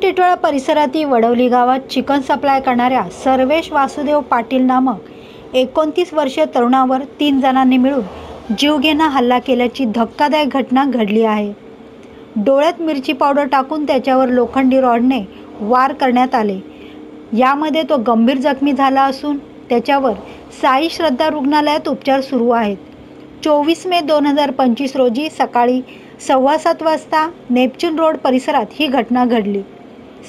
टिटवाळा परिसरातील वडवली गावात chicken supply करणाऱ्या सर्वेश वासुदेव पाटील नामक 29 वर्षीय तरुणावर 3 जणांनी मिळून जीवघेणा हल्ला केल्याची धक्कादायक घटना घडली आहे। डोळ्यात मिरची पावडर टाकून त्याच्यावर लोखंडी रॉडने वार करण्यात आले। यामध्ये तो गंभीर जखमी झाला असून त्याच्यावर साई श्रद्धा रुग्णालयात उपचार सुरू आहेत। 24 मे 2025 रोजी सकाळी 7:15 वाजता नेपच्यून रोड परिसरात ही घटना घडली।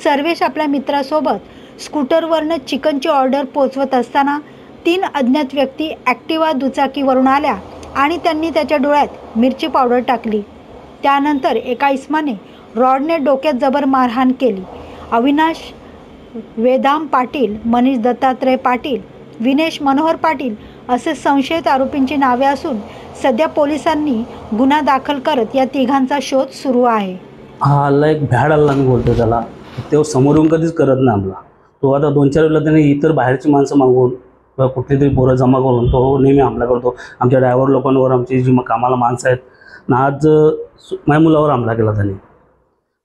सर्वेश आपल्या मित्रासोबत स्कूटरवरनं चिकनची ऑर्डर पोहोचवत असताना 3 अज्ञात व्यक्ती ॲक्टिवा दुचाकीवरून आल्या आणि त्यांनी त्याच्या डोळ्यात मिरची पावडर टाकली। त्यानंतर एका इसमाने रॉडने डोक्यात जबर मारहाण केली। अविनाश वेदाम पाटील, मनीष दत्तात्रय पाटील, विनेश मनोहर पाटील असे संशयित आरोपींची नावे असून सध्या पोलिसांनी गुन्हा दाखल करत या तिघांचा शोध सुरू आहे। हा हल्ला एक भ्याड हल्ला मी बोलतो त्याला। तो समोरून कधीच करत नाही हमला। तो आता 2-4 वेळेला त्याने इतर बाहेरची माणसं मागवून किंवा कुठली तरी पोरं जमा करून तो नेहमी हमला करतो। आमच्या ड्रायव्हर लोकांवर, आमची जी कामाला माणसं आहेत ना, आज माझ्या मुलावर हमला केला त्याने।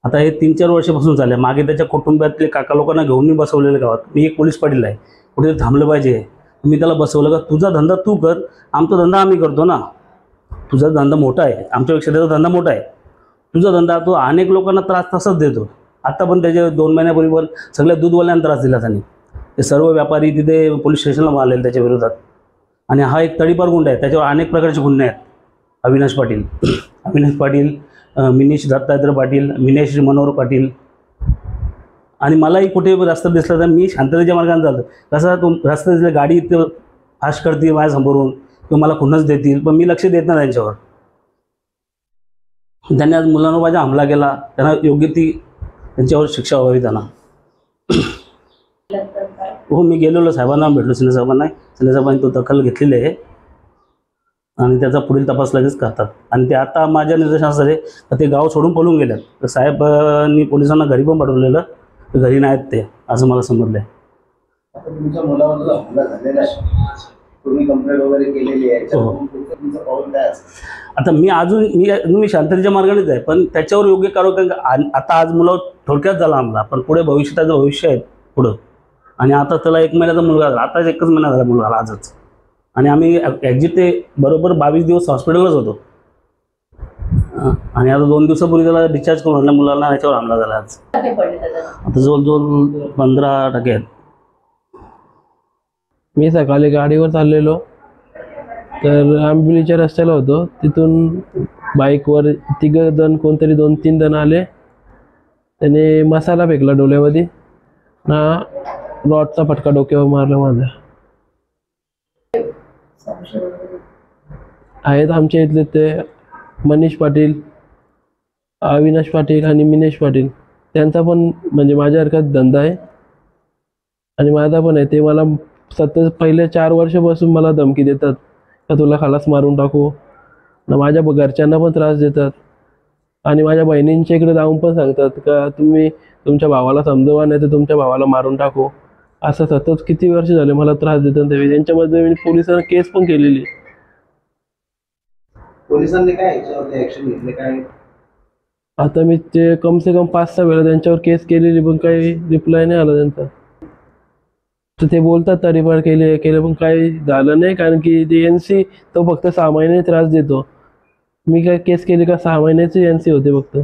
आता हे 3-4 वर्षापासून झाले। मागे त्याच्या कुटुंबातले काका लोकांना घेऊन मी बसवलेलं गावात। मी एक पोलीस पाटील आहे, कुठेतरी थांबलं पाहिजे। मी त्याला बसवलं का तुझा धंदा तू कर, आमचा धंदा आम्ही करतो ना। तुझा धंदा मोठा आहे, आमच्यापेक्षा त्याचा धंदा मोठा आहे। तुझा धंदा तो अनेक लोकांना त्रास तसाच देतो। आता पण त्याच्या 2 महिन्यापूर्वी पण सगळ्या दूधवाल्यांना त्रास दिला त्याने। ते सर्व व्यापारी तिथे पोलीस स्टेशनला आलेले त्याच्या विरोधात। आणि हा एक तडीपार गुंड आहे, त्याच्यावर अनेक प्रकारचे गुन्हे आहेत। अविनाश पाटील, मिनेश दत्तात्रय पाटील, मिनेश मनोहर पाटील। आणि मलाही कुठे रस्ता दिसला तर मी शांततेच्या मार्गाने जातो। कसा तो रस्ता दिसला, गाडी फास्ट करते माझ्यासमोरून किंवा मला खुन्नस देतील, पण मी लक्ष देत नाही त्यांच्यावर। त्यांनी आज मुलांवर माझा हमला केला, त्यांना योग्य ती त्यांच्यावर शिक्षा व्हावी त्यांना। हो, मी गेलेलो साहेबांना भेटलो, सिन्हा साहेबांना। सिन्हा साहेबांनी तो दखल घेतलेली आहे आणि त्याचा पुढील तपास लगेच करतात। आणि ते आता माझ्या निर्देशानुसार ते गाव सोडून पळून गेल्यात। तर साहेबांनी पोलिसांना घरी पण पाठवलेलं, घरी नाहीत ते, असं मला समजलं आहे। तुमच्या मुलावर जो हमला झालेला आहे, तुम्ही कंप्लेंट वगैरे केलेली आहे, तुमचं पाऊल काय असेल? आता मी शांततेच्या मार्गानेच आहे, पण त्याच्यावर योग्य कारवाई। आता आज मुलावर थोडक्यात झाला हमला, पण पुढे त्याचं भविष्य आहे पुढं। आणि आता त्याला 1 महिन्याचा मुलगा झाला, आता 1च महिना झाला मुलगाला आजच। आणि आम्ही ॲक्झिट ते बरोबर 22 दिवस हॉस्पिटललाच होतो। आणि आता 2 दिवसापूर्वी त्याला डिस्चार्ज करून आणलं मुलाला, याच्यावर हमला झाला आज। आता जवळजवळ 15% आहेत। मी सकाळी गाडीवर चाललेलो, तर आंबिलीच्या रस्त्याला होतो। तिथून बाईकवर 3 जण, कोणतरी 2-3 जण आले। त्याने मसाला फेकला डोळ्यामध्ये ना, रॉडचा फटका डोक्यावर मारला माझा। आहेत आमच्या इथले ते मनीष पाटील, अविनाश पाटील आणि मिनेश पाटील। त्यांचा पण म्हणजे माझ्यासारखाच धंदा आहे आणि माझा पण आहे। ते मला सतत पहिले 4 वर्षापासून मला धमकी देतात का तुला खलास मारून टाकू ना, माझ्या घरच्यांना पण त्रास देतात। आणि माझ्या बहिणींच्या इकडे जाऊन पण सांगतात का तुम्ही तुमच्या भावाला समजवा, नाही तर तुमच्या भावाला मारून टाकू। असं सतत किती वर्ष झाले मला त्रास देतात। त्यांच्यामध्ये मी पोलिसांना केस पण केलेली। पोलिसांनी काय याच्यावर ऍक्शन घेतले काय? आता मी ते कम से कम 5-6 वेळा त्यांच्यावर केस केलेली, पण काही रिप्लाय नाही आला त्यांचा। तर ते बोलतात तडीपार केले, पण काही झालं नाही, कारण की ते NC तो फक्त 6 महिने त्रास देतो। मी काय केस केली का 6 महिन्याची NC होते फक्त।